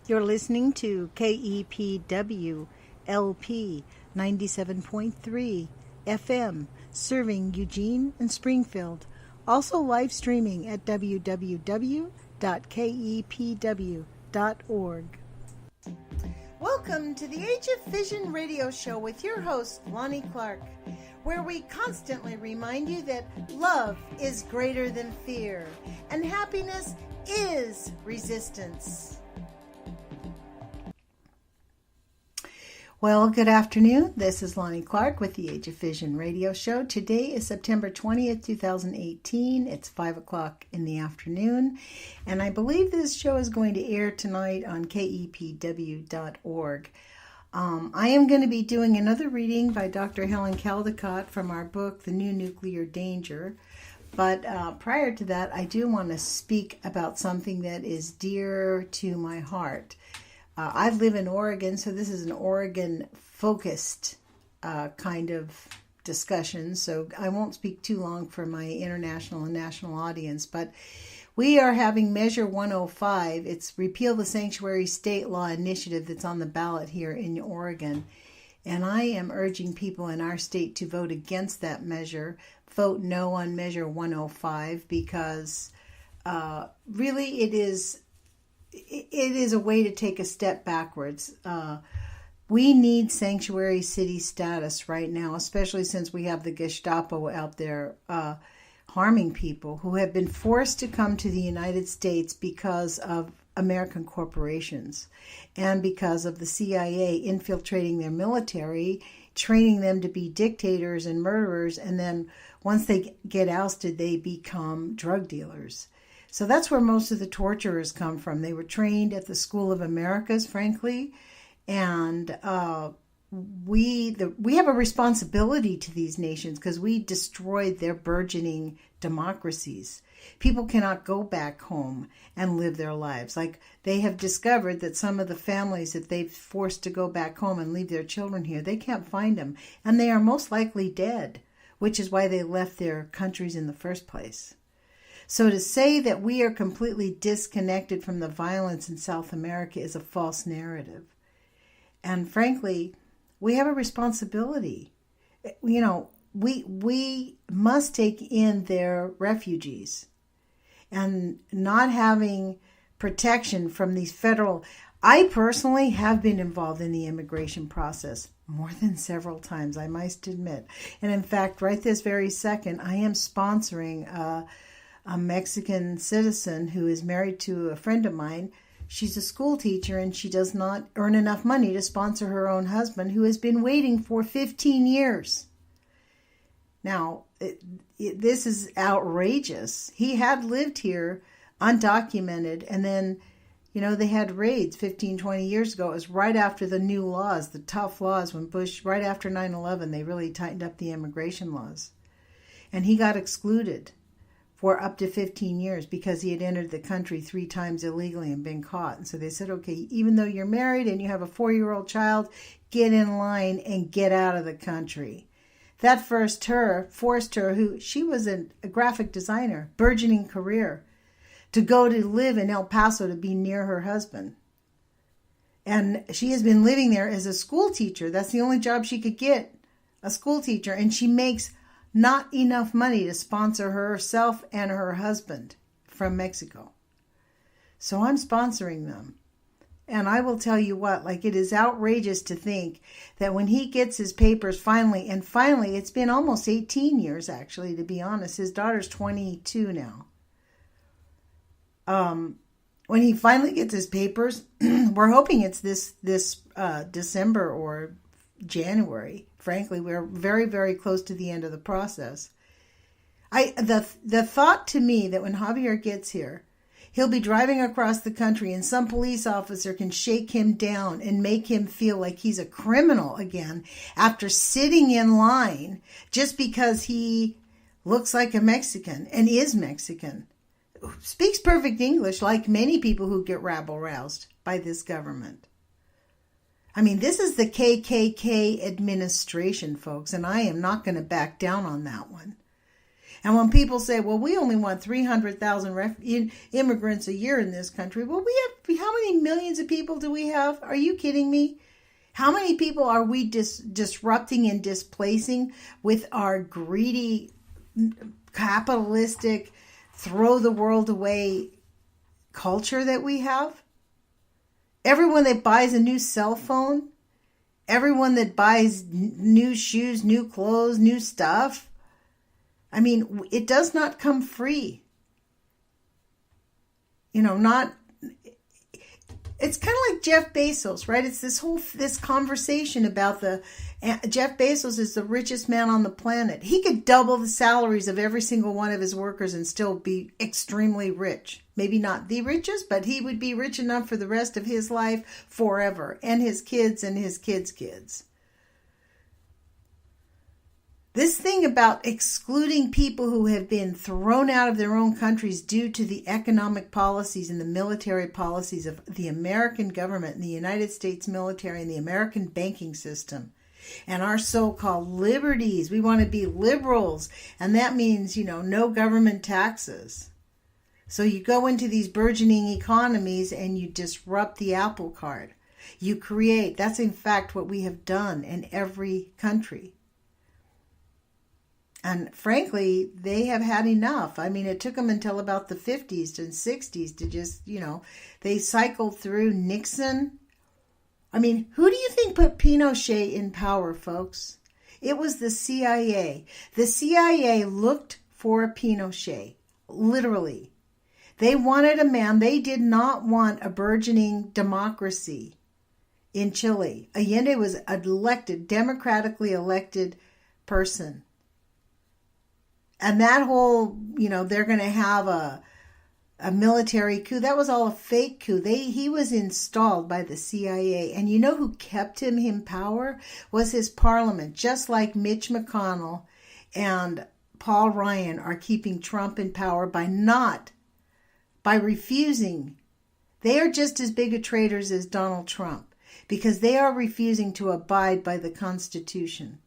You're listening to KEPW LP 97.3 FM, serving Eugene and Springfield. Also live streaming at www.kepw.org. Welcome to the Ageoffission radio show with your host, Lonnie Clark, where we constantly remind you that love is greater than fear and happiness is resistance. Well, good afternoon. This is Lonnie Clark with the Ageoffission radio show. Today is September 20th, 2018. It's 5 o'clock in the afternoon, and I believe this show is going to air tonight on kepw.org. I am going to be doing another reading by Dr. Helen Caldicott from our book, The New Nuclear Danger. But prior to that, I do want to speak about something that is dear to my heart. I live in Oregon, so this is an Oregon-focused kind of discussion, so I won't speak too long for my international and national audience, but we are having Measure 105. It's Repeal the Sanctuary State Law Initiative that's on the ballot here in Oregon, and I am urging people in our state to vote against that measure, vote no on Measure 105, because really it is a way to take a step backwards. We need sanctuary city status right now, especially since we have the Gestapo out there harming people who have been forced to come to the United States because of American corporations and because of the CIA infiltrating their military, training them to be dictators and murderers, and then once they get ousted, they become drug dealers. So that's where most of the torturers come from. They were trained at the School of Americas, frankly, and we have a responsibility to these nations because we destroyed their burgeoning democracies. People cannot go back home and live their lives. Like, they have discovered that some of the families that they've forced to go back home and leave their children here, they can't find them, and they are most likely dead, which is why they left their countries in the first place. So to say that we are completely disconnected from the violence in South America is a false narrative. And frankly, we have a responsibility. You know, we must take in their refugees, and not having protection from these federal... I personally have been involved in the immigration process more than several times, I must admit. And in fact, right this very second, I am sponsoring a Mexican citizen who is married to a friend of mine. She's a school teacher, and she does not earn enough money to sponsor her own husband, who has been waiting for 15 years. Now, this is outrageous. He had lived here undocumented, and then, you know, they had raids 15, 20 years ago. It was right after the new laws, the tough laws, when Bush, right after 9/11, they really tightened up the immigration laws. And he got excluded for up to 15 years because he had entered the country 3 times illegally and been caught. And so they said, okay, even though you're married and you have a 4-year-old child, get in line and get out of the country. That forced her, who she was a graphic designer, burgeoning career, to go to live in El Paso to be near her husband. And she has been living there as a school teacher. That's the only job she could get, a school teacher. And she makes not enough money to sponsor herself and her husband from Mexico. So I'm sponsoring them. And I will tell you what, like, it is outrageous to think that when he gets his papers finally, it's been almost 18 years actually, to be honest. His daughter's 22 now. When he finally gets his papers, we're hoping it's this December or January. Frankly, we're very, very close to the end of the process. The thought to me that when Javier gets here, he'll be driving across the country and some police officer can shake him down and make him feel like he's a criminal again after sitting in line just because he looks like a Mexican and is Mexican. Speaks perfect English, like many people who get rabble-roused by this government. I mean, this is the KKK administration, folks, and I am not going to back down on that one. And when people say, well, we only want 300,000 immigrants a year in this country, well, we have how many millions of people do we have? Are you kidding me? How many people are we disrupting and displacing with our greedy, capitalistic, throw the world away culture that we have? Everyone that buys a new cell phone, everyone that buys new shoes, new clothes, new stuff. I mean, it does not come free. It's kind of like Jeff Bezos, right? It's this conversation about Jeff Bezos is the richest man on the planet. He could double the salaries of every single one of his workers and still be extremely rich. Maybe not the richest, but he would be rich enough for the rest of his life forever, and his kids and his kids' kids. This thing about excluding people who have been thrown out of their own countries due to the economic policies and the military policies of the American government and the United States military and the American banking system and our so-called liberties. We want to be liberals, and that means, no government taxes. So you go into these burgeoning economies and you disrupt the apple cart. You create, that's in fact what we have done in every country. And frankly, they have had enough. I mean, it took them until about the 50s and 60s to just, they cycled through Nixon. I mean, who do you think put Pinochet in power, folks? It was the CIA. The CIA looked for Pinochet, literally. They wanted a man. They did not want a burgeoning democracy in Chile. Allende was an democratically elected person. And that whole, they're going to have a military coup, that was all a fake coup. He was installed by the CIA. And you know who kept him in power? Was his parliament. Just like Mitch McConnell and Paul Ryan are keeping Trump in power by refusing. They are just as big a traitors as Donald Trump because they are refusing to abide by the Constitution.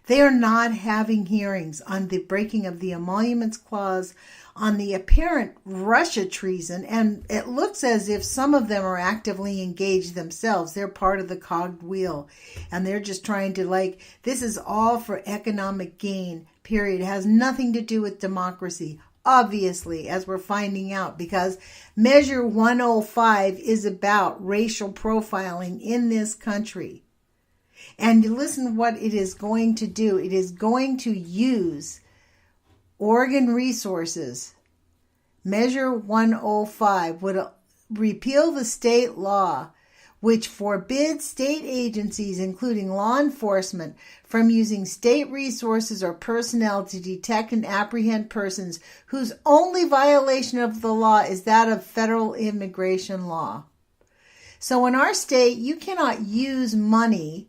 They are not having hearings on the breaking of the emoluments clause, on the apparent Russia treason, and it looks as if some of them are actively engaged themselves. They're part of the cogged wheel, and they're just trying to, this is all for economic gain, period. It has nothing to do with democracy, obviously, as we're finding out, because Measure 105 is about racial profiling in this country. And listen what it is going to do. It is going to use Oregon resources. Measure 105 would repeal the state law which forbids state agencies, including law enforcement, from using state resources or personnel to detect and apprehend persons whose only violation of the law is that of federal immigration law. So in our state, you cannot use money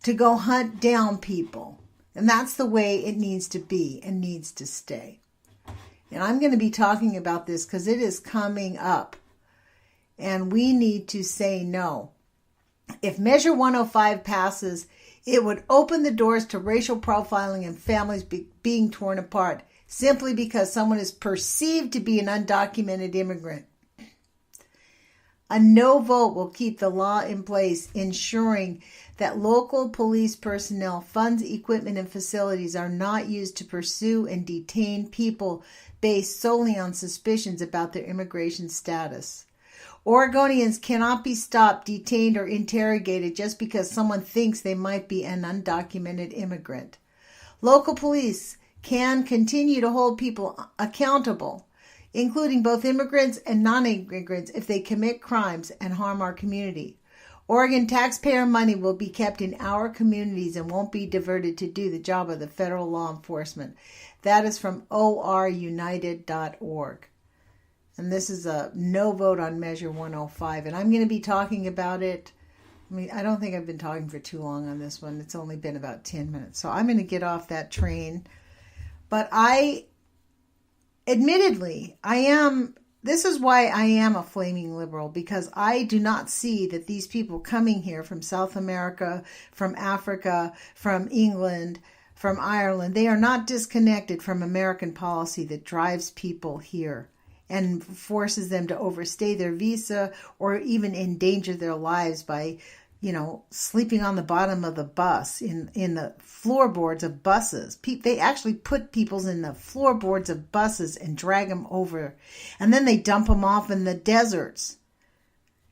to go hunt down people. And that's the way it needs to be and needs to stay. And I'm going to be talking about this because it is coming up. And we need to say no. If Measure 105 passes, it would open the doors to racial profiling and families being torn apart simply because someone is perceived to be an undocumented immigrant. A no vote will keep the law in place, ensuring that local police personnel, funds, equipment, and facilities are not used to pursue and detain people based solely on suspicions about their immigration status. Oregonians cannot be stopped, detained, or interrogated just because someone thinks they might be an undocumented immigrant. Local police can continue to hold people accountable, including both immigrants and non-immigrants, if they commit crimes and harm our community. Oregon taxpayer money will be kept in our communities and won't be diverted to do the job of the federal law enforcement. That is from orunited.org. And this is a no vote on Measure 105. And I'm going to be talking about it. I don't think I've been talking for too long on this one. It's only been about 10 minutes. So I'm going to get off that train. But admittedly, this is why I am a flaming liberal, because I do not see that these people coming here from South America, from Africa, from England, from Ireland, they are not disconnected from American policy that drives people here. and forces them to overstay their visa or even endanger their lives by, sleeping on the bottom of the bus, in the floorboards of buses. They actually put people in the floorboards of buses and drag them over. And then they dump them off in the deserts.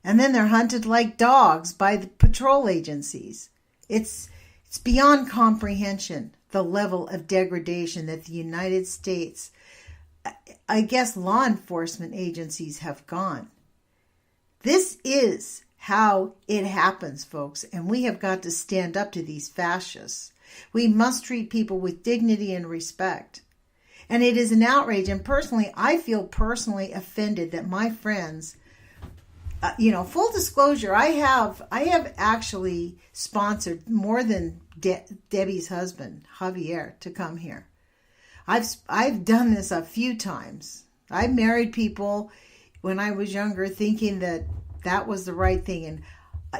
And then they're hunted like dogs by the patrol agencies. It's beyond comprehension, the level of degradation that the United States, I guess law enforcement agencies have gone. This is how it happens, folks, and we have got to stand up to these fascists. We must treat people with dignity and respect. And it is an outrage, and personally, I feel personally offended that my friends, full disclosure, I have actually sponsored more than Debbie's husband, Javier, to come here. I've done this a few times. I married people when I was younger thinking that was the right thing. And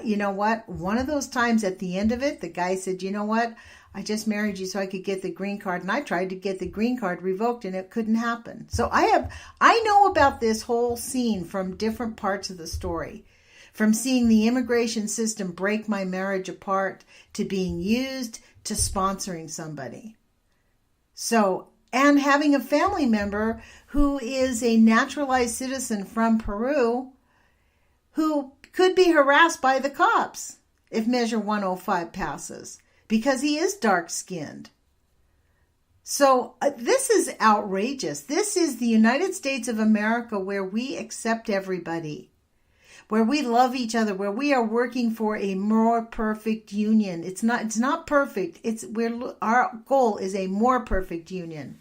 you know what? One of those times at the end of it, the guy said, you know what? I just married you so I could get the green card. And I tried to get the green card revoked and it couldn't happen. So I know about this whole scene from different parts of the story. From seeing the immigration system break my marriage apart, to being used, to sponsoring somebody. So, and having a family member who is a naturalized citizen from Peru who could be harassed by the cops if Measure 105 passes because he is dark-skinned. So this is outrageous. This is the United States of America, where we accept everybody, where we love each other, where we are working for a more perfect union. It's not perfect. Our goal is a more perfect union.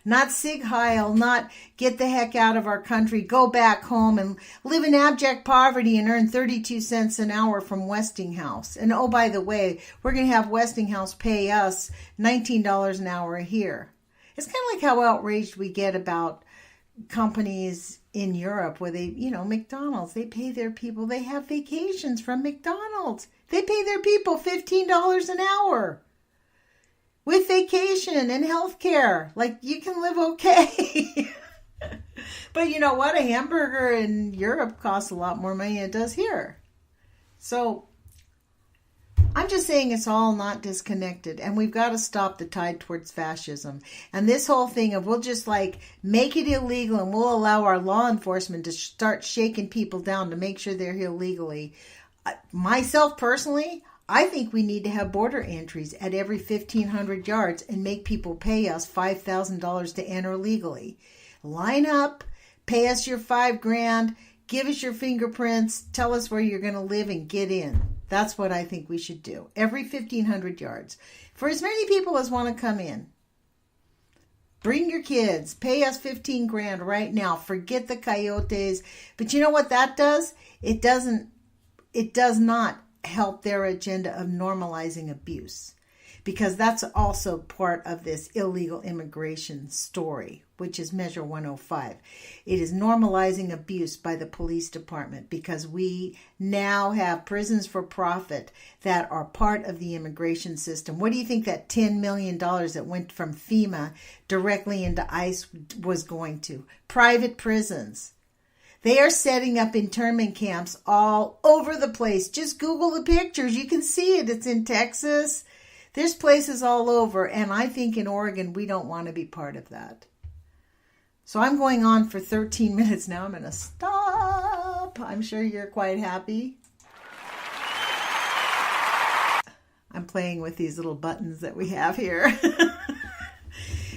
Not Sig Heil, not get the heck out of our country, go back home and live in abject poverty and earn 32 cents an hour from Westinghouse. And oh, by the way, we're going to have Westinghouse pay us $19 an hour here. It's kind of like how outraged we get about companies in Europe where they, McDonald's, they pay their people, they have vacations from McDonald's. They pay their people $15 an hour. With vacation and health care. Like, you can live okay. But you know what? A hamburger in Europe costs a lot more money than it does here. So, I'm just saying it's all not disconnected. And we've got to stop the tide towards fascism. And this whole thing of we'll just make it illegal and we'll allow our law enforcement to start shaking people down to make sure they're here legally. Myself, personally, I think we need to have border entries at every 1,500 yards and make people pay us $5,000 to enter legally. Line up, pay us your $5,000, give us your fingerprints, tell us where you're going to live and get in. That's what I think we should do. Every 1,500 yards. For as many people as want to come in. Bring your kids. Pay us $15,000 right now. Forget the coyotes. But you know what that does? It does not help their agenda of normalizing abuse, because that's also part of this illegal immigration story, which is Measure 105. It is normalizing abuse by the police department because we now have prisons for profit that are part of the immigration system. What do you think that $10 million that went from FEMA directly into ICE was going to? Private prisons. They are setting up internment camps all over the place. Just Google the pictures. You can see it. It's in Texas. There's places all over. And I think in Oregon, we don't want to be part of that. So I'm going on for 13 minutes now. I'm going to stop. I'm sure you're quite happy. I'm playing with these little buttons that we have here.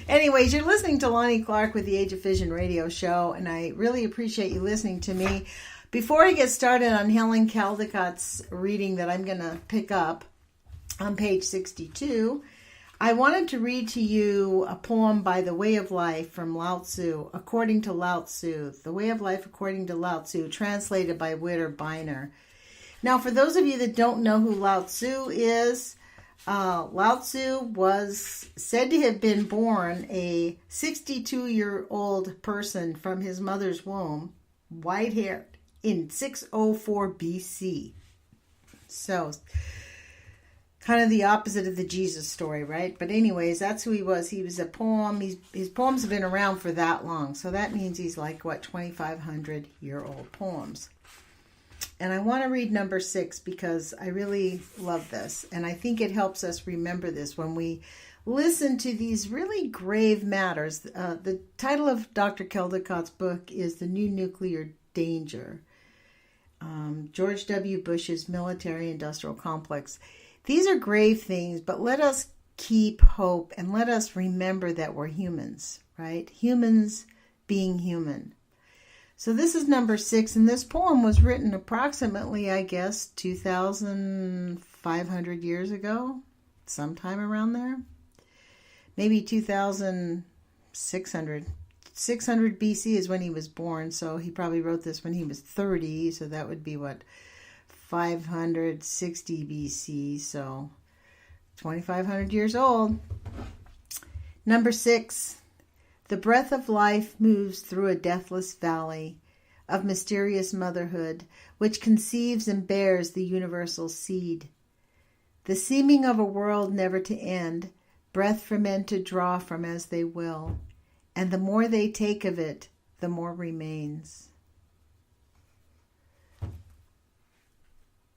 Anyways, you're listening to Lonnie Clark with the Ageoffission radio show, and I really appreciate you listening to me. Before I get started on Helen Caldicott's reading that I'm going to pick up on page 62, I wanted to read to you a poem by The Way of Life from Lao Tzu, according to Lao Tzu. The Way of Life according to Lao Tzu, translated by Witter Bynner. Now, for those of you that don't know who Lao Tzu is, Lao Tzu was said to have been born a 62-year-old person from his mother's womb, white-haired, in 604 BC. So, kind of the opposite of the Jesus story, right? But anyways, that's who he was. He was a poem. His poems have been around for that long. So that means he's like, 2,500-year-old poems. And I want to read number 6 because I really love this. And I think it helps us remember this when we listen to these really grave matters. The title of Dr. Caldicott's book is The New Nuclear Danger. George W. Bush's military-industrial complex. These are grave things, but let us keep hope and let us remember that we're humans, right? Humans being human. So this is number 6, and this poem was written approximately, I guess, 2,500 years ago, sometime around there. Maybe 2,600. 600 BC is when he was born, so he probably wrote this when he was 30, so that would be 560 BC, so 2,500 years old. Number 6, the breath of life moves through a deathless valley of mysterious motherhood, which conceives and bears the universal seed. The seeming of a world never to end, breath for men to draw from as they will, and the more they take of it, the more remains.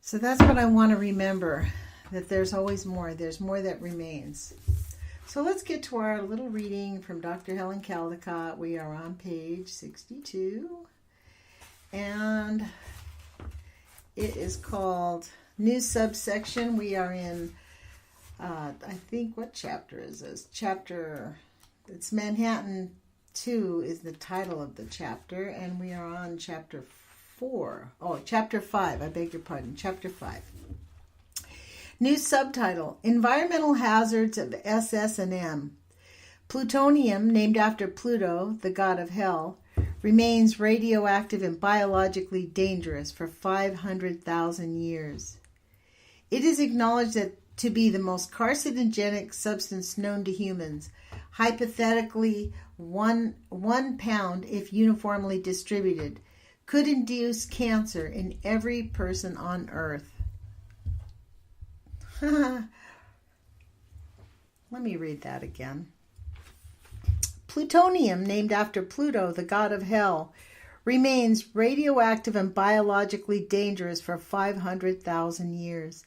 So that's what I want to remember, that there's always more. There's more that remains. So let's get to our little reading from Dr. Helen Caldicott. We are on page 62. And it is called New Subsection. We are in, I think, what chapter is this? It's Manhattan 2 is the title of the chapter. And we are on chapter 4. Oh, chapter 5. I beg your pardon. Chapter 5. New subtitle, Environmental Hazards of SS&M. Plutonium, named after Pluto, the god of hell, remains radioactive and biologically dangerous for 500,000 years. It is acknowledged to be the most carcinogenic substance known to humans, hypothetically 1 pound if uniformly distributed, could induce cancer in every person on Earth. Let me read that again. Plutonium, named after Pluto, the god of hell, remains radioactive and biologically dangerous for 500,000 years.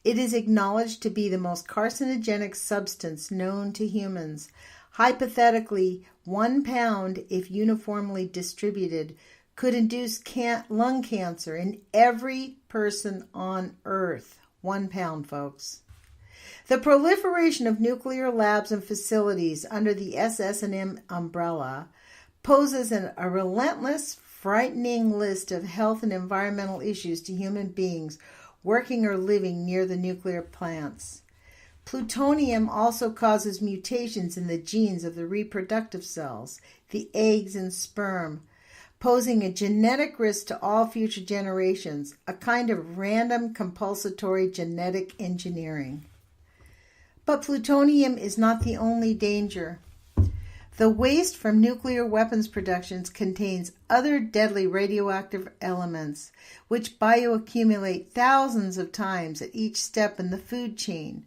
It is acknowledged to be the most carcinogenic substance known to humans. Hypothetically, 1 pound, if uniformly distributed, could induce lung cancer in every person on Earth. 1 pound, folks. The proliferation of nuclear labs and facilities under the SS&M umbrella poses a relentless, frightening list of health and environmental issues to human beings working or living near the nuclear plants. Plutonium also causes mutations in the genes of the reproductive cells, the eggs and sperm, posing a genetic risk to all future generations, a kind of random compulsory genetic engineering. But plutonium is not the only danger. The waste from nuclear weapons productions contains other deadly radioactive elements, which bioaccumulate thousands of times at each step in the food chain.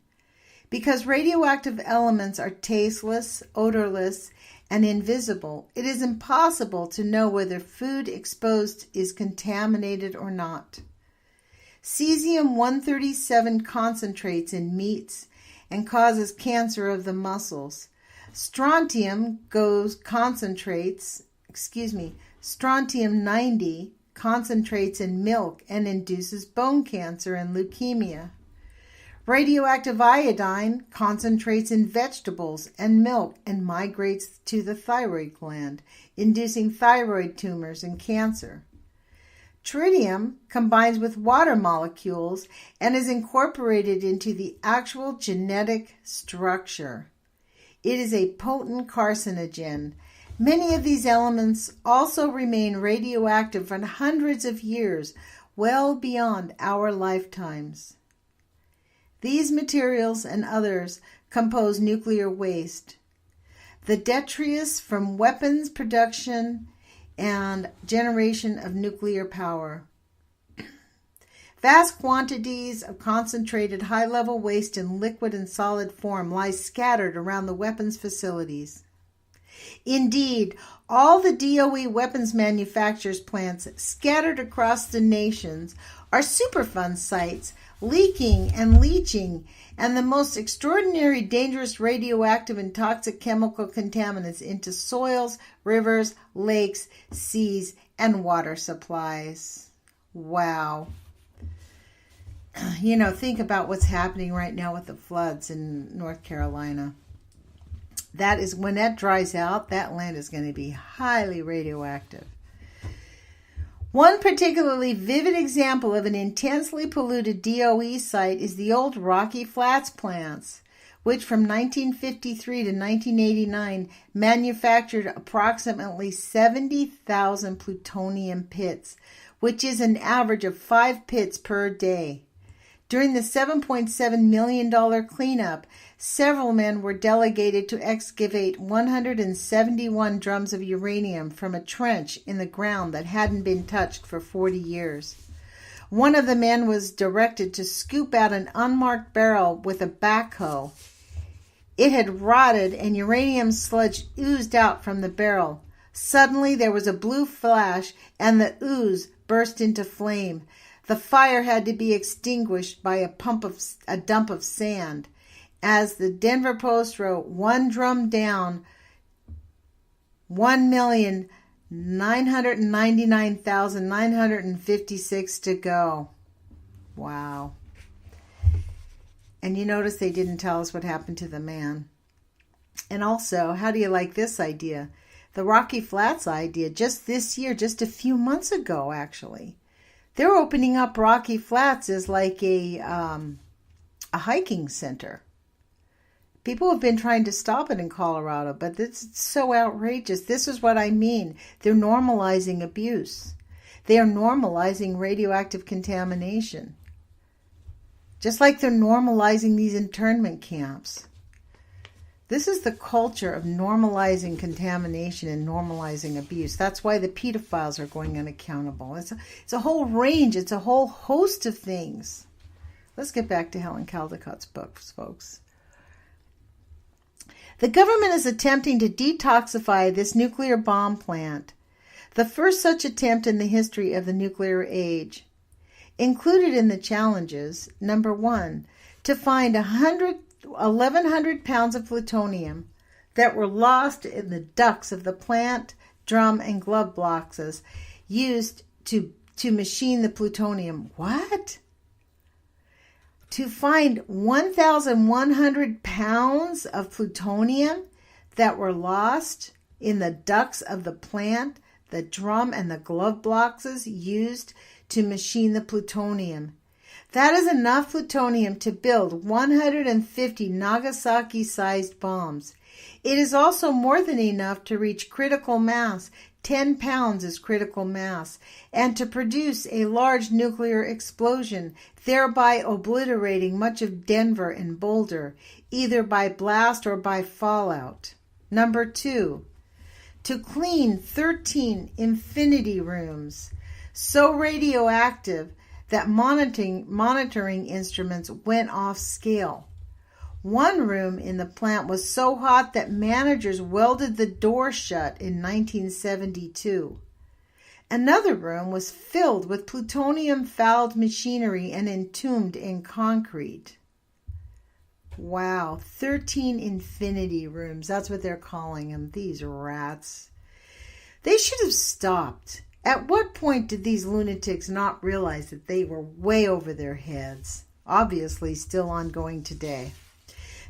Because radioactive elements are tasteless, odorless, and invisible, it is impossible to know whether food exposed is contaminated or not. Cesium-137 concentrates in meats and causes cancer of the muscles. Strontium-90 concentrates in milk and induces bone cancer and leukemia. Radioactive iodine concentrates in vegetables and milk and migrates to the thyroid gland, inducing thyroid tumors and cancer. Tritium combines with water molecules and is incorporated into the actual genetic structure. It is a potent carcinogen. Many of these elements also remain radioactive for hundreds of years, well beyond our lifetimes. These materials and others compose nuclear waste. The detritus from weapons production and generation of nuclear power. Vast quantities of concentrated high-level waste in liquid and solid form lie scattered around the weapons facilities. Indeed, all the DOE weapons manufacturers' plants scattered across the nations are Superfund sites, leaking and leaching, and the most extraordinary dangerous radioactive and toxic chemical contaminants into soils, rivers, lakes, seas, and water supplies. Wow. Think about what's happening right now with the floods in North Carolina. That is, when that dries out, that land is going to be highly radioactive. One particularly vivid example of an intensely polluted DOE site is the old Rocky Flats plants, which from 1953 to 1989 manufactured approximately 70,000 plutonium pits, which is an average of 5 pits per day. During the $7.7 million cleanup, several men were delegated to excavate 171 drums of uranium from a trench in the ground that hadn't been touched for 40 years. One of the men was directed to scoop out an unmarked barrel with a backhoe. It had rotted and uranium sludge oozed out from the barrel. Suddenly there was a blue flash and the ooze burst into flame. The fire had to be extinguished by a dump of sand. As the Denver Post wrote, one drum down, 1,999,956 to go. Wow. And you notice they didn't tell us what happened to the man. And also, how do you like this idea? The Rocky Flats idea, just this year, just a few months ago, actually. They're opening up Rocky Flats as like a hiking center. People have been trying to stop it in Colorado, but it's so outrageous. This is what I mean. They're normalizing abuse. They are normalizing radioactive contamination. Just like they're normalizing these internment camps. This is the culture of normalizing contamination and normalizing abuse. That's why the pedophiles are going unaccountable. It's a whole range. It's a whole host of things. Let's get back to Helen Caldicott's books, folks. The government is attempting to detoxify this nuclear bomb plant, the first such attempt in the history of the nuclear age. Included in the challenges, number 1, to find 1,100 pounds of plutonium that were lost in the ducts of the plant, drum, and glove boxes used to machine the plutonium. What? To find 1,100 pounds of plutonium that were lost in the ducts of the plant, the drum, and the glove boxes used to machine the plutonium. That is enough plutonium to build 150 Nagasaki-sized bombs. It is also more than enough to reach critical mass. 10 pounds is critical mass, and to produce a large nuclear explosion, thereby obliterating much of Denver and Boulder, either by blast or by fallout. Number 2, to clean 13 infinity rooms, so radioactive that monitoring instruments went off scale. One room in the plant was so hot that managers welded the door shut in 1972. Another room was filled with plutonium-fouled machinery and entombed in concrete. Wow, 13 infinity rooms. That's what they're calling them, these rats. They should have stopped. At what point did these lunatics not realize that they were way over their heads? Obviously, still ongoing today.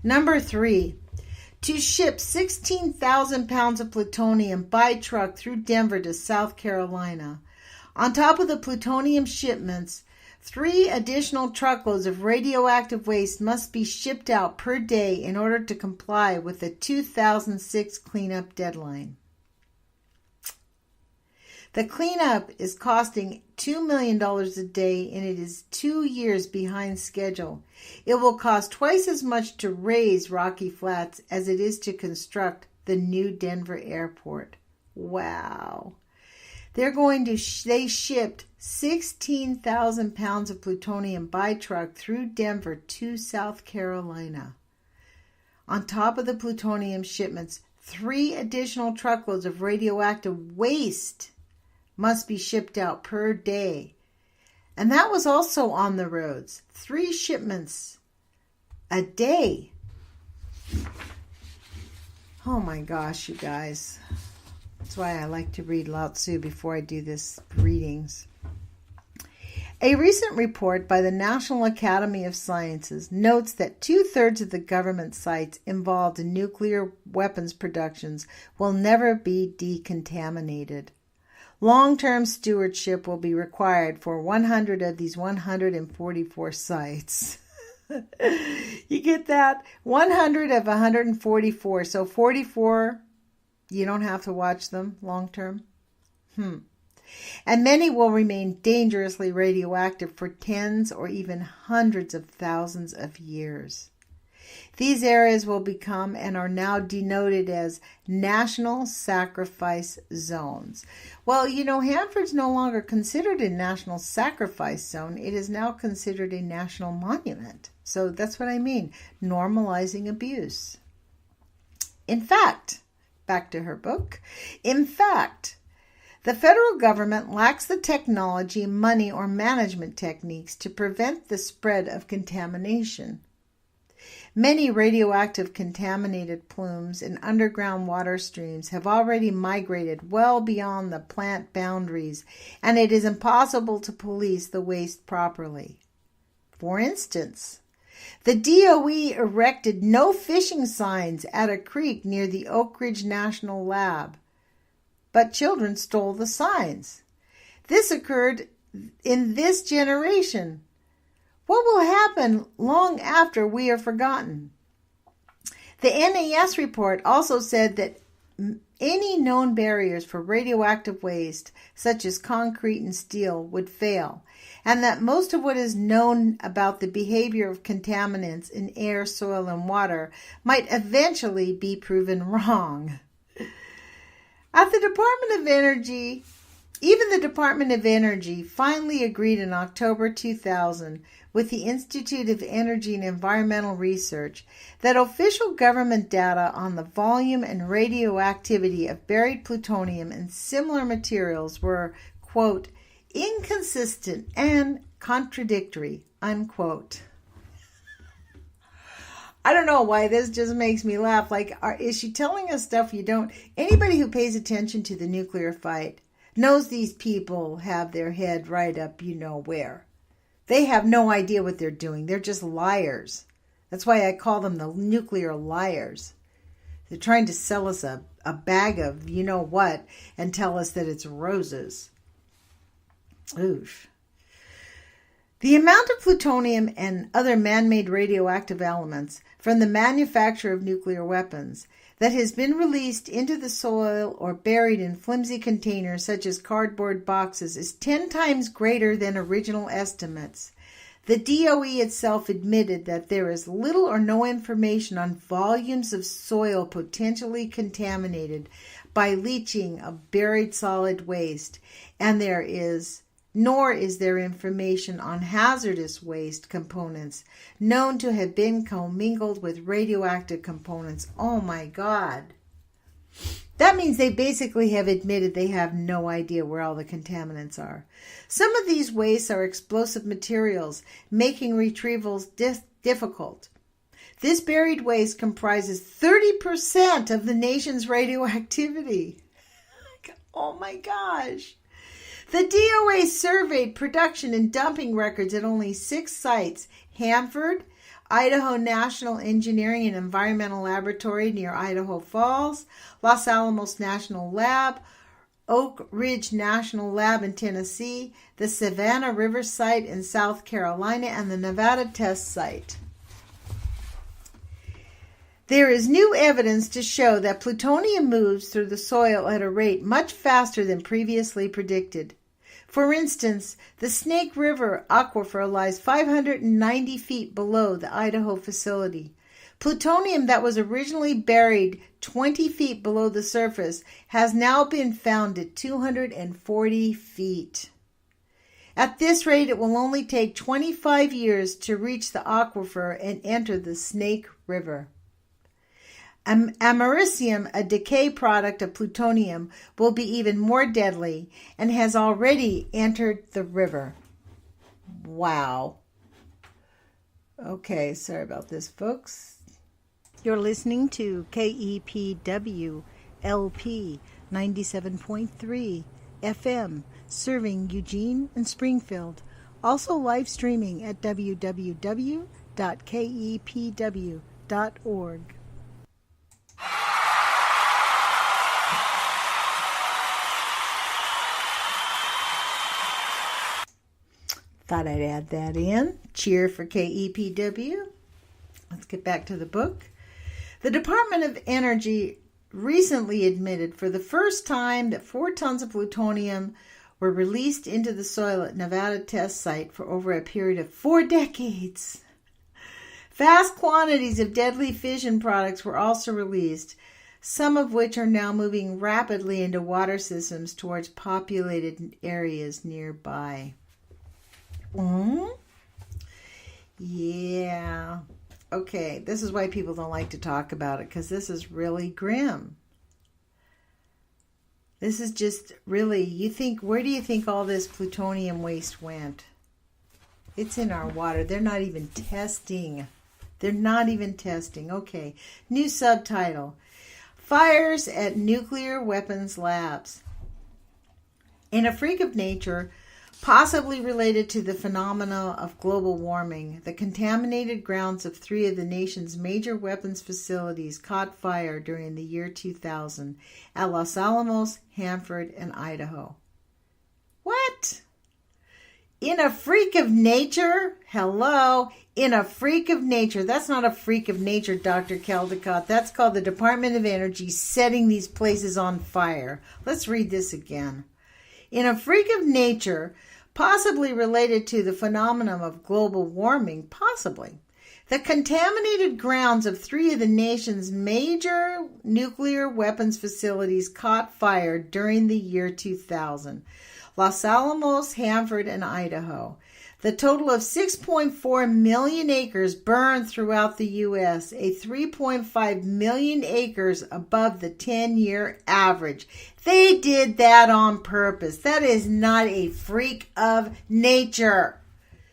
Number 3, to ship 16,000 pounds of plutonium by truck through Denver to South Carolina. On top of the plutonium shipments, 3 additional truckloads of radioactive waste must be shipped out per day in order to comply with the 2006 cleanup deadline. The cleanup is costing $2 million a day, and it is 2 years behind schedule. It will cost twice as much to raise Rocky Flats as it is to construct the new Denver airport. Wow. They shipped 16,000 pounds of plutonium by truck through Denver to South Carolina. On top of the plutonium shipments, 3 additional truckloads of radioactive waste must be shipped out per day. And that was also on the roads. 3 shipments a day. Oh my gosh, you guys. That's why I like to read Lao Tzu before I do this readings. A recent report by the National Academy of Sciences notes that 2/3 of the government sites involved in nuclear weapons productions will never be decontaminated. Long-term stewardship will be required for 100 of these 144 sites. You get that? 100 of 144. So 44, you don't have to watch them long-term. And many will remain dangerously radioactive for tens or even hundreds of thousands of years. These areas will become and are now denoted as national sacrifice zones. Well, Hanford's no longer considered a national sacrifice zone. It is now considered a national monument. So that's what I mean, normalizing abuse. In fact, back to her book, the federal government lacks the technology, money, or management techniques to prevent the spread of contamination. Many radioactive contaminated plumes in underground water streams have already migrated well beyond the plant boundaries, and it is impossible to police the waste properly. For instance, the DOE erected no fishing signs at a creek near the Oak Ridge National Lab, but children stole the signs. This occurred in this generation. What will happen long after we are forgotten? The NAS report also said that any known barriers for radioactive waste, such as concrete and steel, would fail, and that most of what is known about the behavior of contaminants in air, soil, and water might eventually be proven wrong. At the Department of Energy, even the Department of Energy finally agreed in October 2000 with the Institute of Energy and Environmental Research that official government data on the volume and radioactivity of buried plutonium and similar materials were, quote, inconsistent and contradictory, unquote. I don't know why this just makes me laugh. Is she telling us stuff you don't? Anybody who pays attention to the nuclear fight knows these people have their head right up where. They have no idea what they're doing. They're just liars. That's why I call them the nuclear liars. They're trying to sell us a bag of what and tell us that it's roses. Oof. The amount of plutonium and other man-made radioactive elements from the manufacture of nuclear weapons that has been released into the soil or buried in flimsy containers such as cardboard boxes is 10 times greater than original estimates. The DOE itself admitted that there is little or no information on volumes of soil potentially contaminated by leaching of buried solid waste, and nor is there information on hazardous waste components known to have been commingled with radioactive components. Oh my God. That means they basically have admitted they have no idea where all the contaminants are. Some of these wastes are explosive materials, making retrievals difficult. This buried waste comprises 30% of the nation's radioactivity. Oh my gosh. The DOA surveyed production and dumping records at only 6 sites: Hanford, Idaho National Engineering and Environmental Laboratory near Idaho Falls, Los Alamos National Lab, Oak Ridge National Lab in Tennessee, the Savannah River Site in South Carolina, and the Nevada Test Site. There is new evidence to show that plutonium moves through the soil at a rate much faster than previously predicted. For instance, the Snake River aquifer lies 590 feet below the Idaho facility. Plutonium that was originally buried 20 feet below the surface has now been found at 240 feet. At this rate, it will only take 25 years to reach the aquifer and enter the Snake River. Americium, a decay product of plutonium, will be even more deadly and has already entered the river. Wow. Okay, sorry about this, folks. You're listening to KEPW LP 97.3 FM, serving Eugene and Springfield. Also live streaming at www.kepw.org. Thought I'd add that in. Cheer for KEPW. Let's get back to the book. The Department of Energy recently admitted for the first time that 4 tons of plutonium were released into the soil at Nevada test site for over a period of 4 decades. Vast quantities of deadly fission products were also released, some of which are now moving rapidly into water systems towards populated areas nearby. Yeah. Okay, this is why people don't like to talk about it, because this is really grim. This is just really, where do you think all this plutonium waste went? It's in our water. They're not even testing. Okay, new subtitle. Fires at nuclear weapons labs. In a freak of nature, possibly related to the phenomena of global warming, the contaminated grounds of 3 of the nation's major weapons facilities caught fire during the year 2000 at Los Alamos, Hanford, and Idaho. What? In a freak of nature? Hello? In a freak of nature. That's not a freak of nature, Dr. Caldicott. That's called the Department of Energy setting these places on fire. Let's read this again. In a freak of nature, possibly related to the phenomenon of global warming, possibly, the contaminated grounds of 3 of the nation's major nuclear weapons facilities caught fire during the year 2000. Los Alamos, Hanford, and Idaho. The total of 6.4 million acres burned throughout the U.S., a 3.5 million acres above the 10-year average. They did that on purpose. That is not a freak of nature.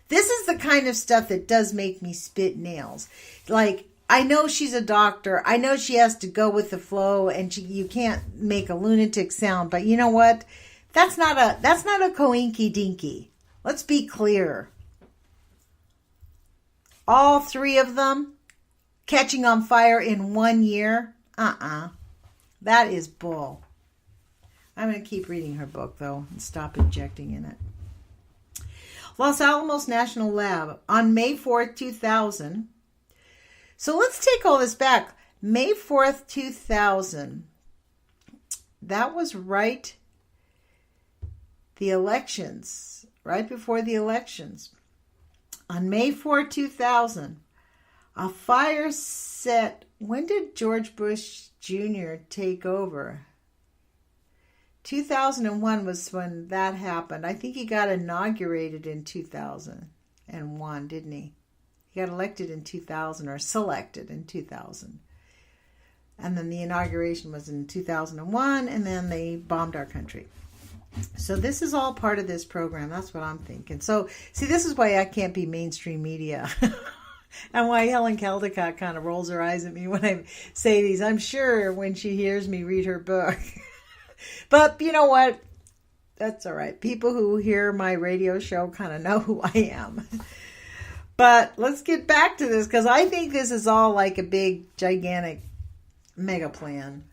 This is the kind of stuff that does make me spit nails. Like, I know she's a doctor. I know she has to go with the flow, and you can't make a lunatic sound. But you know what? That's not a coinky dinky. Let's be clear. All 3 of them catching on fire in 1 year? That is bull. I'm going to keep reading her book, though, and stop injecting in it. Los Alamos National Lab on May 4th, 2000. So let's take all this back. May 4th, 2000. That was right before the elections. On May 4, 2000, a fire set. When did George Bush Jr. take over? 2001 was when that happened. I think he got inaugurated in 2001, didn't he? He got elected in 2000, or selected in 2000. And then the inauguration was in 2001, and then they bombed our country. So this is all part of this program. That's what I'm thinking. So, see, this is why I can't be mainstream media. And why Helen Caldicott kind of rolls her eyes at me when I say these. I'm sure when she hears me read her book. But you know what? That's all right. People who hear my radio show kind of know who I am. But let's get back to this, because I think this is all like a big, gigantic mega plan.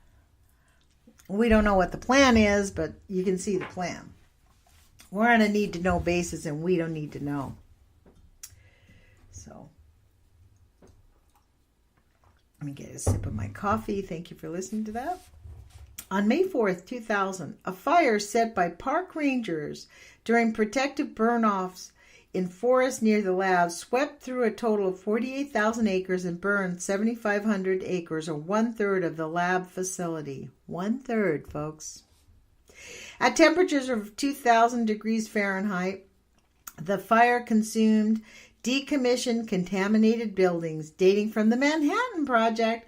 We don't know what the plan is, but you can see the plan. We're on a need-to-know basis, and we don't need to know. So, let me get a sip of my coffee. Thank you for listening to that. On May 4th, 2000, a fire set by park rangers during protective burn-offs in forests near the lab swept through a total of 48,000 acres and burned 7,500 acres, or 1/3 of the lab facility. 1/3, folks. At temperatures of 2,000 degrees Fahrenheit, the fire consumed decommissioned, contaminated buildings dating from the Manhattan Project,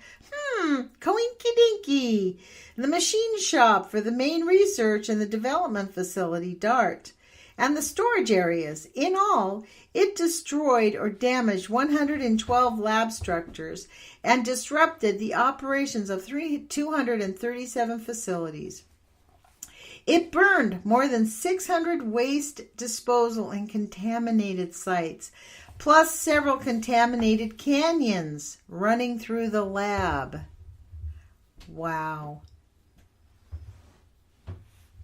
coinky dinky, the machine shop for the main research and the development facility, DART, and the storage areas. In all, it destroyed or damaged 112 lab structures and disrupted the operations of 237 facilities. It burned more than 600 waste disposal and contaminated sites, plus several contaminated canyons running through the lab. Wow.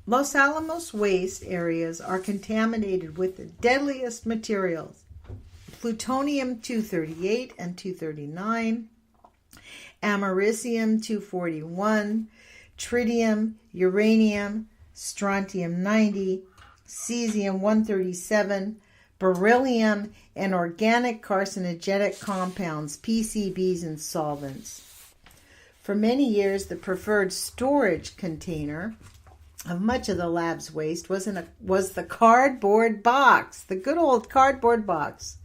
Los Alamos waste areas are contaminated with the deadliest materials: plutonium-238 and 239, americium-241, tritium, uranium, strontium-90, cesium-137, beryllium, and organic carcinogenic compounds, PCBs, and solvents. For many years, the preferred storage container of much of the lab's waste was the cardboard box, the good old cardboard box.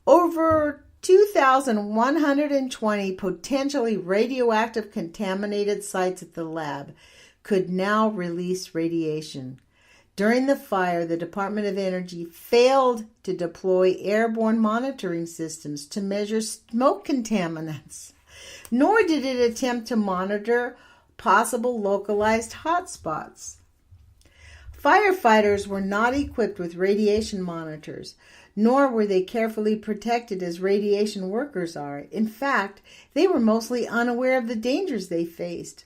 Over 2,120 potentially radioactive contaminated sites at the lab could now release radiation. During the fire, the Department of Energy failed to deploy airborne monitoring systems to measure smoke contaminants, nor did it attempt to monitor possible localized hotspots. Firefighters were not equipped with radiation monitors, nor were they carefully protected as radiation workers are. In fact, they were mostly unaware of the dangers they faced.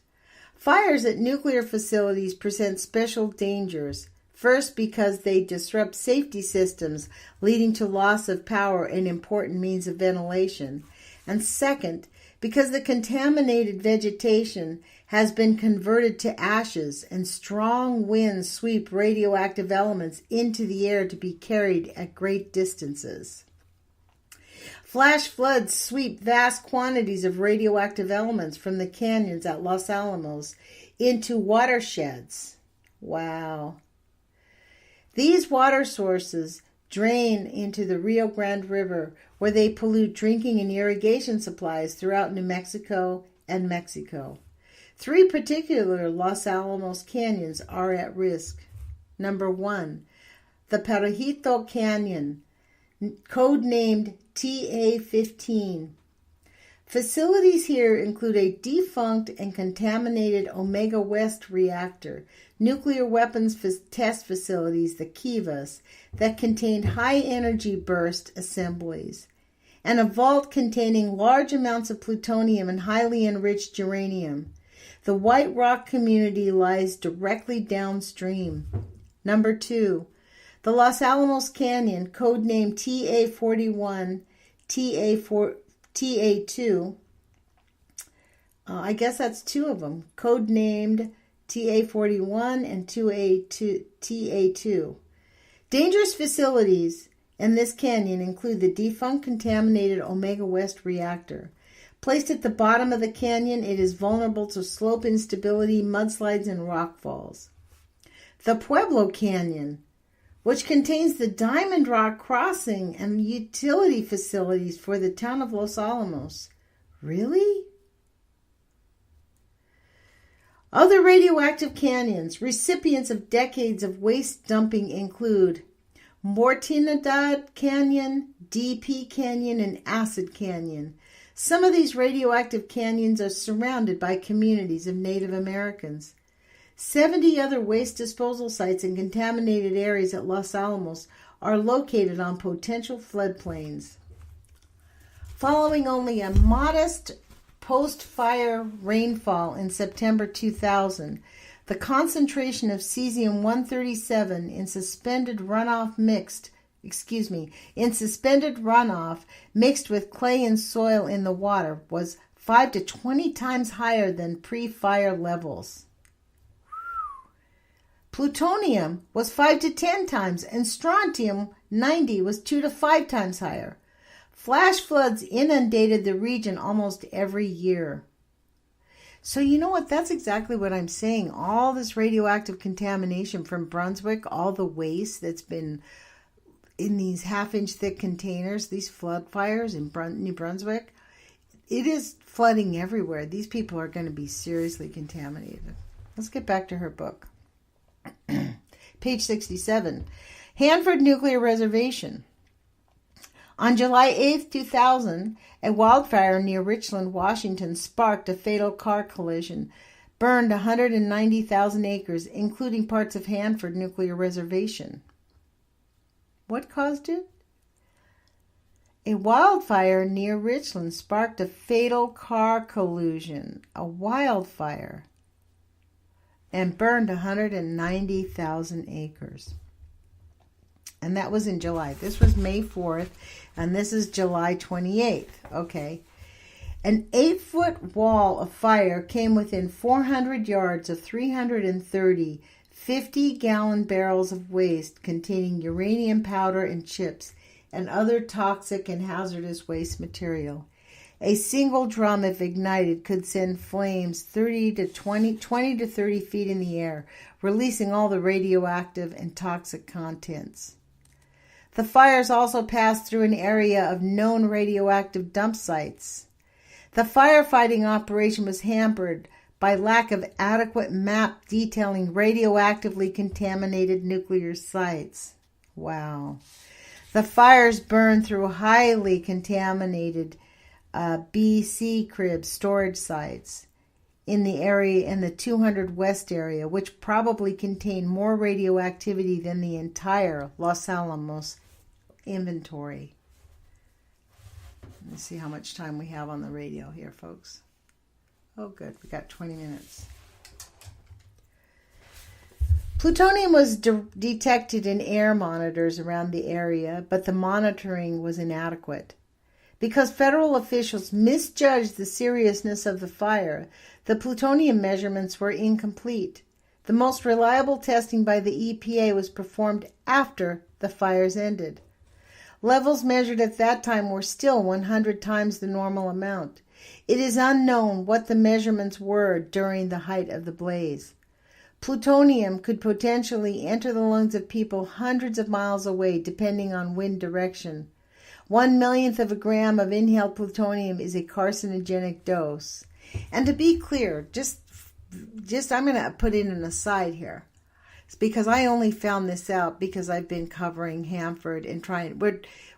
Fires at nuclear facilities present special dangers. First, because they disrupt safety systems, leading to loss of power and important means of ventilation. And second, because the contaminated vegetation has been converted to ashes and strong winds sweep radioactive elements into the air to be carried at great distances. Flash floods sweep vast quantities of radioactive elements from the canyons at Los Alamos into watersheds. Wow. These water sources drain into the Rio Grande River, where they pollute drinking and irrigation supplies throughout New Mexico and Mexico. 3 particular Los Alamos canyons are at risk. Number 1, the Perejito Canyon, codenamed TA-15. Facilities here include a defunct and contaminated Omega West reactor, nuclear weapons test facilities, the Kivas, that contained high-energy burst assemblies, and a vault containing large amounts of plutonium and highly enriched uranium. The White Rock community lies directly downstream. Number 2, the Los Alamos Canyon, codenamed TA-41, TA-2, I guess that's 2 of them, codenamed TA-41 and TA-2. Dangerous facilities in this canyon include the defunct contaminated Omega West reactor. Placed at the bottom of the canyon, it is vulnerable to slope instability, mudslides, and rockfalls. The Pueblo Canyon, which contains the Diamond Rock Crossing and utility facilities for the town of Los Alamos. Really? Other radioactive canyons, recipients of decades of waste dumping, include Mortinidad Canyon, DP Canyon, and Acid Canyon. Some of these radioactive canyons are surrounded by communities of Native Americans. 70 other waste disposal sites in contaminated areas at Los Alamos are located on potential floodplains. Following only a modest post-fire rainfall in September 2000, the concentration of cesium-137 in suspended runoff mixed with clay and soil in the water was 5 to 20 times higher than pre-fire levels. Plutonium was 5 to 10 times, and strontium 1990 was 2 to 5 times higher. Flash floods inundated the region almost every year. So you know what? That's exactly what I'm saying. All this radioactive contamination from Brunswick, all the waste that's been in these half-inch thick containers, these flood fires in New Brunswick, it is flooding everywhere. These people are going to be seriously contaminated. Let's get back to her book. Page 67. Hanford Nuclear Reservation. On July 8, 2000, a wildfire near Richland, Washington, sparked a fatal car collision, burned 190,000 acres, including parts of Hanford Nuclear Reservation. What caused it? A wildfire near Richland sparked a fatal car collision, a wildfire, and burned 190,000 acres. And that was in July. This was May 4th, and this is July 28th. Okay. An 8-foot wall of fire came within 400 yards of 330 50-gallon barrels of waste containing uranium powder and chips and other toxic and hazardous waste material. A single drum, if ignited, could send flames 20 to 30 feet in the air, releasing all the radioactive and toxic contents. The fires also passed through an area of known radioactive dump sites. The firefighting operation was hampered by lack of adequate map detailing radioactively contaminated nuclear sites. Wow. The fires burned through highly contaminated BC crib storage sites in the area in the 200 West area, which probably contained more radioactivity than the entire Los Alamos inventory. Let me see how much time we have on the radio here, folks. Oh, good. We got 20 minutes. Plutonium was detected in air monitors around the area, but the monitoring was inadequate. Because federal officials misjudged the seriousness of the fire, the plutonium measurements were incomplete. The most reliable testing by the EPA was performed after the fires ended. Levels measured at that time were still 100 times the normal amount. It is unknown what the measurements were during the height of the blaze. Plutonium could potentially enter the lungs of people hundreds of miles away, depending on wind direction. 1/1,000,000th of a gram of inhaled plutonium is a carcinogenic dose. And to be clear, just I'm going to put in an aside here. It's because I only found this out because I've been covering Hanford and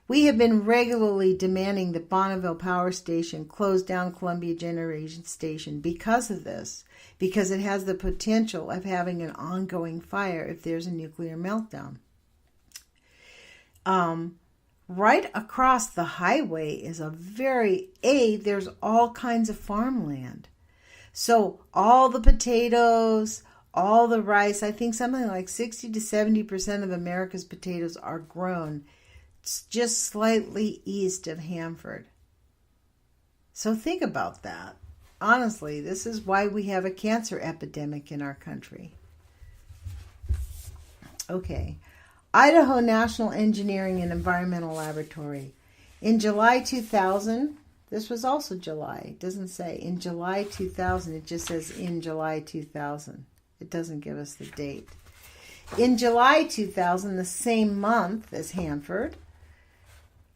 we have been regularly demanding that Bonneville Power Station close down Columbia Generation Station because of this, because it has the potential of having an ongoing fire if there's a nuclear meltdown. Right across the highway is there's all kinds of farmland. So all the potatoes, all the rice, I think something like 60 to 70% of America's potatoes are grown just slightly east of Hanford. So think about that. Honestly, this is why we have a cancer epidemic in our country. Okay. Idaho National Engineering and Environmental Laboratory. In July 2000, this was also July. It doesn't say in July 2000. It just says in July 2000. It doesn't give us the date. In July 2000, the same month as Hanford,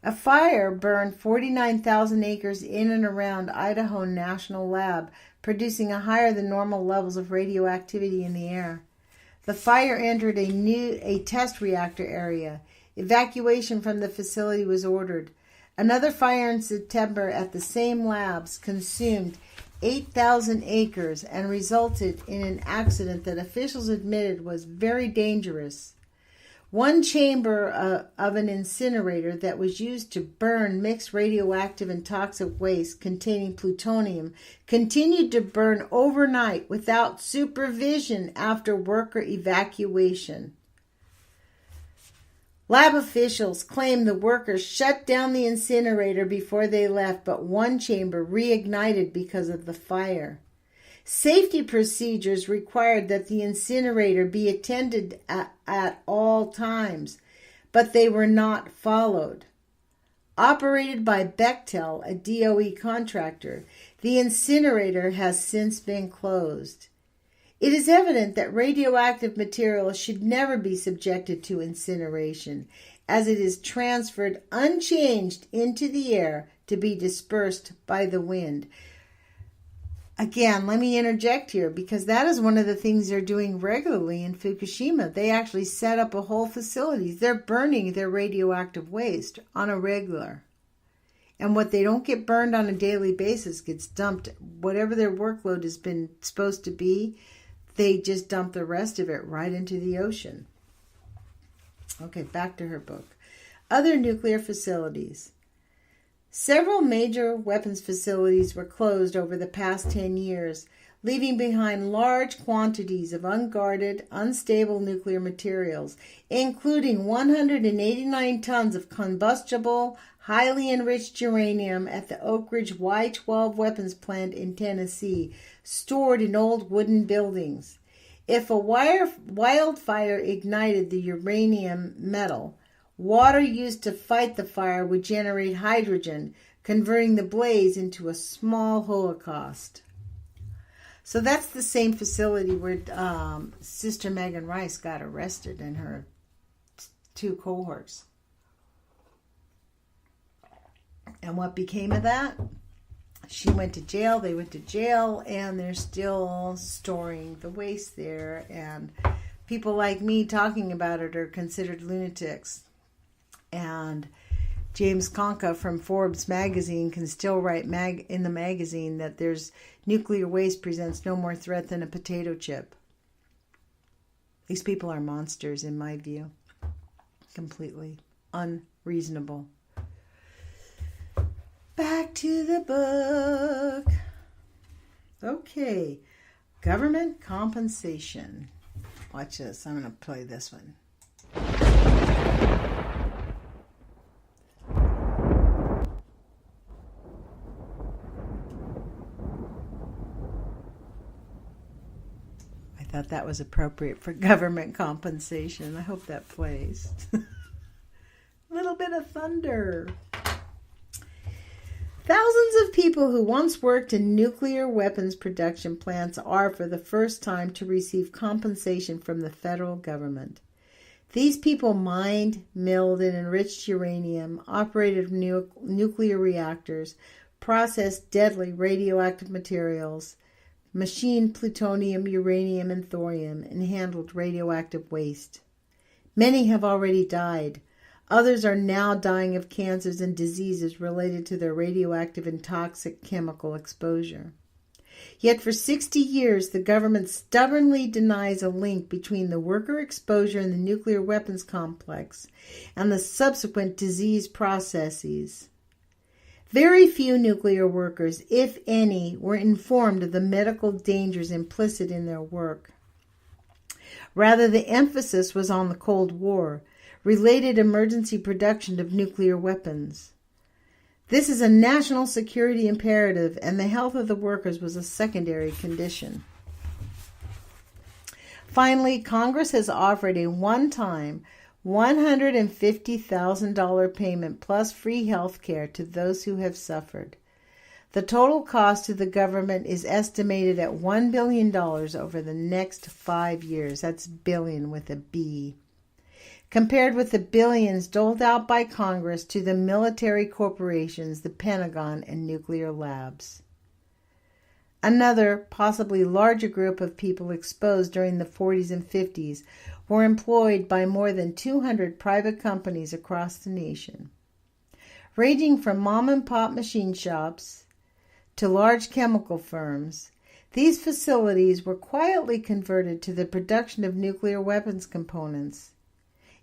a fire burned 49,000 acres in and around Idaho National Lab, producing a higher than normal levels of radioactivity in the air. The fire entered a test reactor area. Evacuation from the facility was ordered. Another fire in September at the same labs consumed 8,000 acres and resulted in an accident that officials admitted was very dangerous. One chamber of an incinerator that was used to burn mixed radioactive and toxic waste containing plutonium continued to burn overnight without supervision after worker evacuation. Lab officials claim the workers shut down the incinerator before they left, but one chamber reignited because of the fire. Safety procedures required that the incinerator be attended at all times, but they were not followed. Operated by Bechtel, a DOE contractor, the incinerator has since been closed. It is evident that radioactive material should never be subjected to incineration, as it is transferred unchanged into the air to be dispersed by the wind. Again, let me interject here, because that is one of the things they're doing regularly in Fukushima. They actually set up a whole facility. They're burning their radioactive waste on a regular. And what they don't get burned on a daily basis gets dumped. Whatever their workload has been supposed to be, they just dump the rest of it right into the ocean. Okay, back to her book. Other nuclear facilities. Several major weapons facilities were closed over the past 10 years, leaving behind large quantities of unguarded, unstable nuclear materials, including 189 tons of combustible, highly enriched uranium at the Oak Ridge Y-12 weapons plant in Tennessee, stored in old wooden buildings. If a wildfire ignited the uranium metal, water used to fight the fire would generate hydrogen, converting the blaze into a small holocaust. So that's the same facility where Sister Megan Rice got arrested and her two cohorts. And what became of that? She went to jail, they went to jail, and they're still storing the waste there. And people like me talking about it are considered lunatics. And James Conca from Forbes magazine can still write in the magazine that there's nuclear waste presents no more threat than a potato chip. These people are monsters in my view. Completely unreasonable. Back to the book. Okay. Government compensation. Watch this. I'm going to play this one. I thought that was appropriate for government compensation. I hope that plays. A little bit of thunder. Thousands of people who once worked in nuclear weapons production plants are for the first time to receive compensation from the federal government. These people mined, milled, and enriched uranium, operated nuclear reactors, processed deadly radioactive materials, machined plutonium, uranium, and thorium, and handled radioactive waste. Many have already died. Others are now dying of cancers and diseases related to their radioactive and toxic chemical exposure. Yet for 60 years, the government stubbornly denies a link between the worker exposure in the nuclear weapons complex and the subsequent disease processes. Very few nuclear workers, if any, were informed of the medical dangers implicit in their work. Rather, the emphasis was on the Cold War, related emergency production of nuclear weapons. This is a national security imperative, and the health of the workers was a secondary condition. Finally, Congress has offered a one-time $150,000 payment plus free health care to those who have suffered. The total cost to the government is estimated at $1 billion over the next 5 years. That's billion with a B. Compared with the billions doled out by Congress to the military corporations, the Pentagon, and nuclear labs. Another, possibly larger group of people exposed during the 40s and 50s were employed by more than 200 private companies across the nation. Ranging from mom-and-pop machine shops to large chemical firms, these facilities were quietly converted to the production of nuclear weapons components.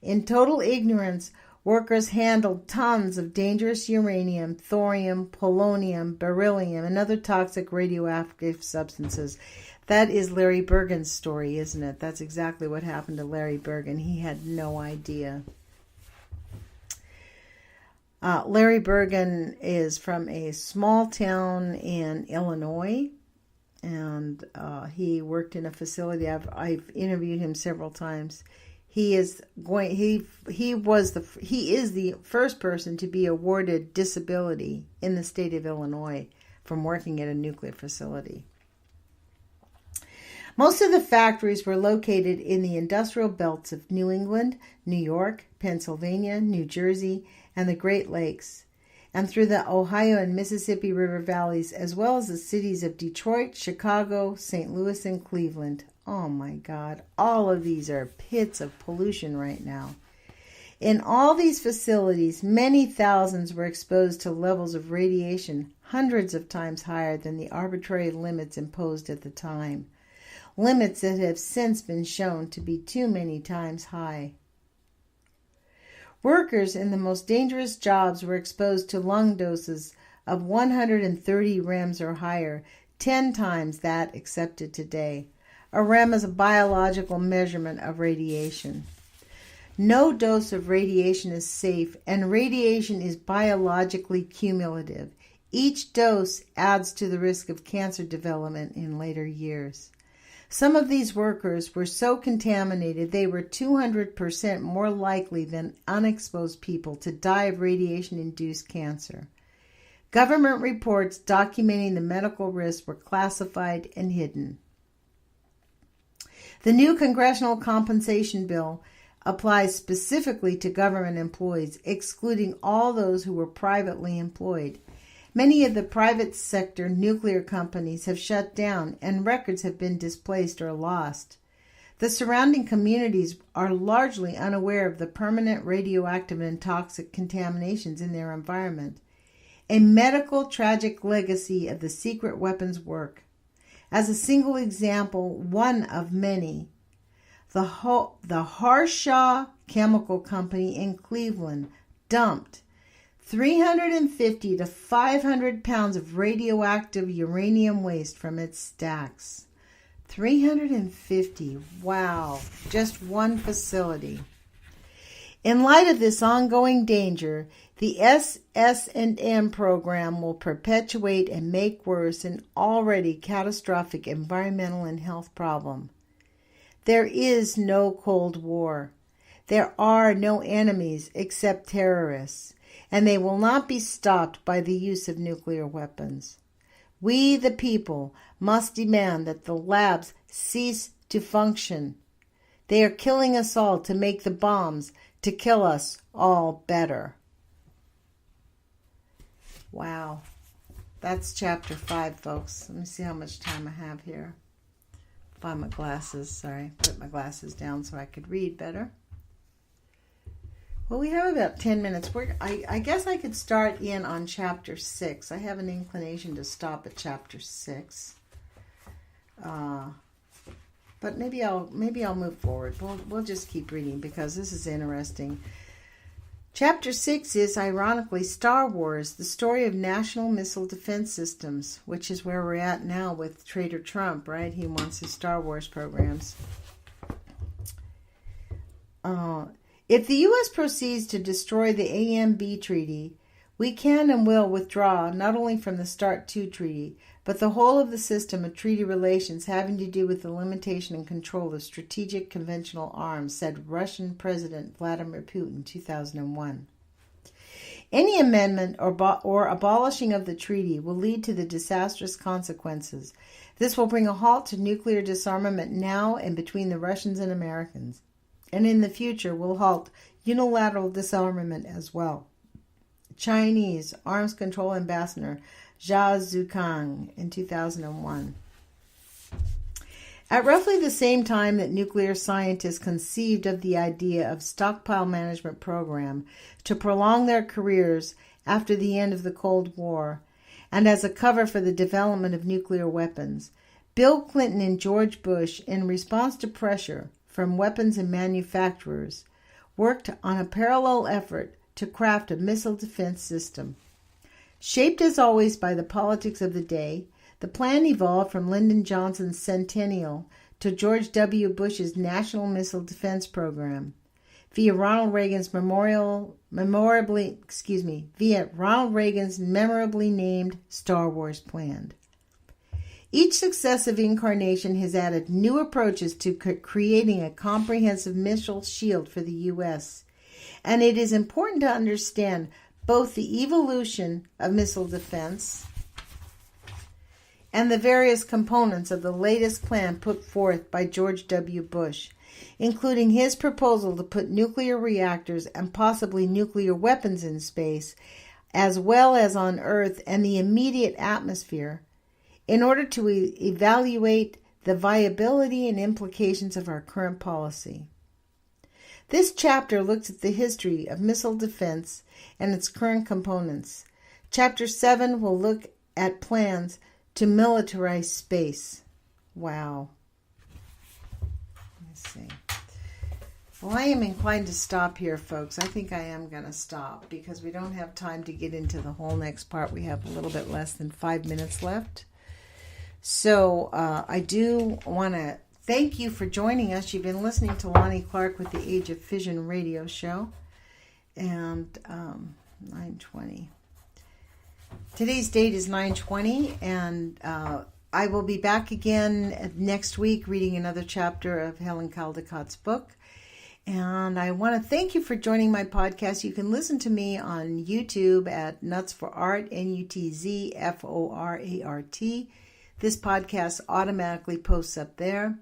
In total ignorance, workers handled tons of dangerous uranium, thorium, polonium, beryllium, and other toxic radioactive substances. That is Larry Bergen's story, isn't it? That's exactly what happened to Larry Bergen. He had no idea. Larry Bergen is from a small town in Illinois, and he worked in a facility. I've interviewed him several times. He is the first person to be awarded disability in the state of Illinois from working at a nuclear facility. Most of the factories were located in the industrial belts of New England, New York, Pennsylvania, New Jersey, and the Great Lakes, and through the Ohio and Mississippi River valleys, as well as the cities of Detroit, Chicago, St. Louis, and Cleveland. Oh my God, all of these are pits of pollution right now. In all these facilities, many thousands were exposed to levels of radiation hundreds of times higher than the arbitrary limits imposed at the time. Limits that have since been shown to be too many times high. Workers in the most dangerous jobs were exposed to lung doses of 130 rems or higher, 10 times that accepted today. A rem is a biological measurement of radiation. No dose of radiation is safe, and radiation is biologically cumulative. Each dose adds to the risk of cancer development in later years. Some of these workers were so contaminated they were 200% more likely than unexposed people to die of radiation-induced cancer. Government reports documenting the medical risks were classified and hidden. The new Congressional Compensation Bill applies specifically to government employees, excluding all those who were privately employed. Many of the private sector nuclear companies have shut down, and records have been displaced or lost. The surrounding communities are largely unaware of the permanent radioactive and toxic contaminations in their environment, a medical tragic legacy of the secret weapons work. As a single example, one of many, the Harshaw Chemical Company in Cleveland dumped 350 to 500 pounds of radioactive uranium waste from its stacks. 350, wow, just one facility. In light of this ongoing danger, the SS&M program will perpetuate and make worse an already catastrophic environmental and health problem. There is no Cold War. There are no enemies except terrorists, and they will not be stopped by the use of nuclear weapons. We, the people, must demand that the labs cease to function. They are killing us all to make the bombs to kill us all better. Wow. That's chapter 5, folks. Let me see how much time I have here. Find my glasses. Sorry, put my glasses down so I could read better. Well, we have about 10 minutes. I guess I could start in on chapter 6. I have an inclination to stop at chapter 6. But maybe I'll move forward. We'll just keep reading because this is interesting. Chapter 6 is, ironically, Star Wars, the story of national missile defense systems, which is where we're at now with Trader Trump, right? He wants his Star Wars programs. If the U.S. proceeds to destroy the AMB Treaty, we can and will withdraw not only from the START II Treaty, but the whole of the system of treaty relations having to do with the limitation and control of strategic conventional arms, said Russian President Vladimir Putin in 2001. Any amendment or abolishing of the treaty will lead to the disastrous consequences. This will bring a halt to nuclear disarmament now and between the Russians and Americans, and in the future will halt unilateral disarmament as well. Chinese Arms Control Ambassador Zhao Zukang in 2001. At roughly the same time that nuclear scientists conceived of the idea of stockpile management program to prolong their careers after the end of the Cold War, and as a cover for the development of nuclear weapons, Bill Clinton and George Bush, in response to pressure from weapons and manufacturers, worked on a parallel effort to craft a missile defense system. Shaped as always by the politics of the day, the plan evolved from Lyndon Johnson's Centennial to George W. Bush's National Missile Defense Program, via Ronald Reagan's memorably named Star Wars plan. Each successive incarnation has added new approaches to creating a comprehensive missile shield for the U.S., and it is important to understand both the evolution of missile defense and the various components of the latest plan put forth by George W. Bush, including his proposal to put nuclear reactors and possibly nuclear weapons in space, as well as on Earth and the immediate atmosphere, in order to evaluate the viability and implications of our current policy. This chapter looks at the history of missile defense and its current components. Chapter 7 will look at plans to militarize space. Wow. Let's see. Well, I am inclined to stop here, folks. I think I am going to stop because we don't have time to get into the whole next part. We have a little bit less than 5 minutes left. So I do want to thank you for joining us. You've been listening to Lonnie Clark with the Age of Fission radio show. And 9:20. Today's date is 9:20, and I will be back again next week reading another chapter of Helen Caldicott's book. And I want to thank you for joining my podcast. You can listen to me on YouTube at Nuts for Art, NUTZFORART. This podcast automatically posts up there.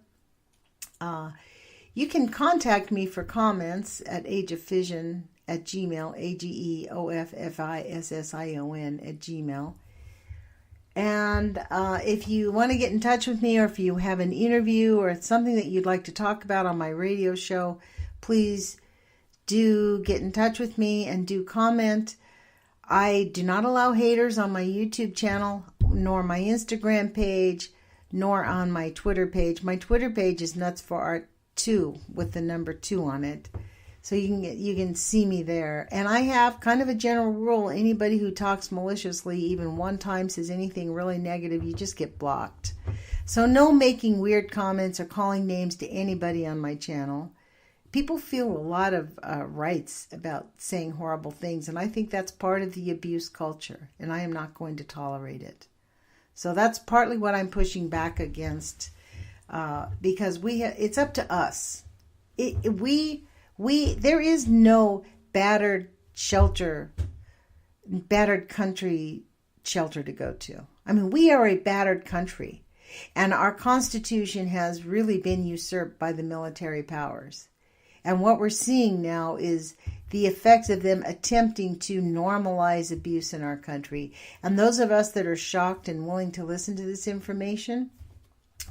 You can contact me for comments at ageoffission@gmail, AGEOFFISSION@gmail. And if you want to get in touch with me, or if you have an interview or something that you'd like to talk about on my radio show, please do get in touch with me and do comment. I do not allow haters on my YouTube channel, nor my Instagram page, nor on my Twitter page. My Twitter page is Nuts for Art 2 with the number 2 on it. So you can see me there. And I have kind of a general rule. Anybody who talks maliciously, even one time, says anything really negative, you just get blocked. So no making weird comments or calling names to anybody on my channel. People feel a lot of rights about saying horrible things, and I think that's part of the abuse culture, and I am not going to tolerate it. So that's partly what I'm pushing back against, because it's up to us. There is no battered country shelter to go to. I mean, we are a battered country, and our Constitution has really been usurped by the military powers. And what we're seeing now is the effects of them attempting to normalize abuse in our country. And those of us that are shocked and willing to listen to this information,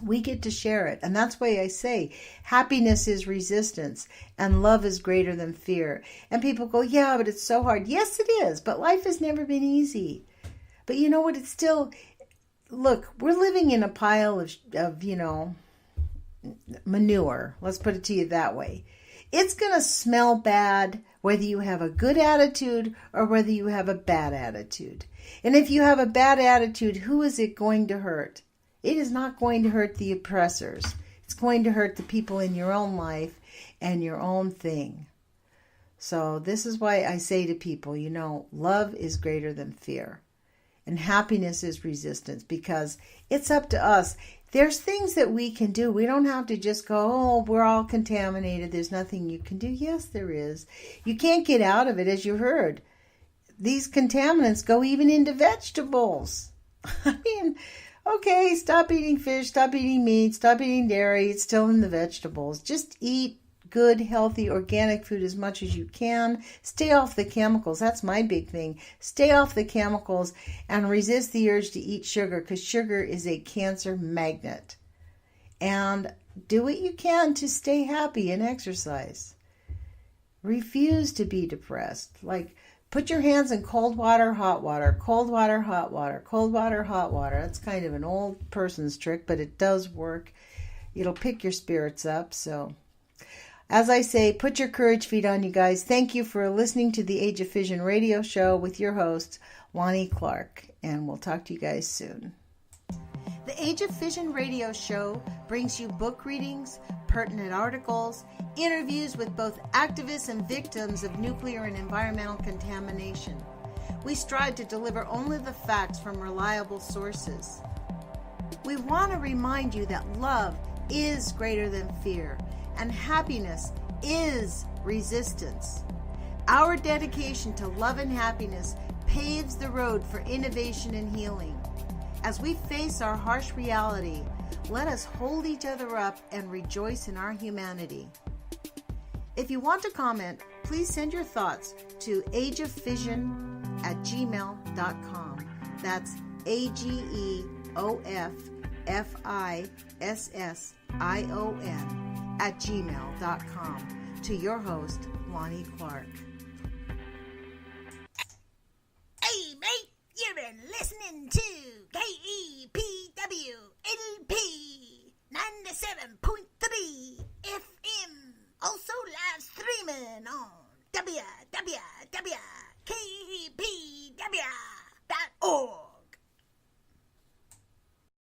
we get to share it. And that's why I say happiness is resistance and love is greater than fear. And people go, yeah, but it's so hard. Yes, it is. But life has never been easy. But you know what? It's still, look, we're living in a pile of manure. Let's put it to you that way. It's going to smell bad whether you have a good attitude or whether you have a bad attitude. And if you have a bad attitude, who is it going to hurt? It is not going to hurt the oppressors. It's going to hurt the people in your own life and your own thing. So this is why I say to people, love is greater than fear. And happiness is resistance, because it's up to us. There's things that we can do. We don't have to just go, oh, we're all contaminated. There's nothing you can do. Yes, there is. You can't get out of it, as you heard. These contaminants go even into vegetables. I mean, okay, stop eating fish, stop eating meat, stop eating dairy. It's still in the vegetables. Just eat good, healthy, organic food as much as you can. Stay off the chemicals. That's my big thing. Stay off the chemicals and resist the urge to eat sugar, because sugar is a cancer magnet. And do what you can to stay happy and exercise. Refuse to be depressed. Like, put your hands in cold water, hot water, cold water, hot water, cold water, hot water. That's kind of an old person's trick, but it does work. It'll pick your spirits up. So, as I say, put your courage feet on, you guys. Thank you for listening to the Age of Fission radio show with your host, Lonnie Clark. And we'll talk to you guys soon. The Age of Fission radio show brings you book readings, pertinent articles, interviews with both activists and victims of nuclear and environmental contamination. We strive to deliver only the facts from reliable sources. We want to remind you that love is greater than fear, and happiness is resistance. Our dedication to love and happiness paves the road for innovation and healing. As we face our harsh reality, let us hold each other up and rejoice in our humanity. If you want to comment, please send your thoughts to ageoffission@gmail.com. That's ageoffission@gmail.com. To your host, Lonnie Clark. Hey, mate, you've been listening to KEPWLP 97.3 FM. Also live streaming on www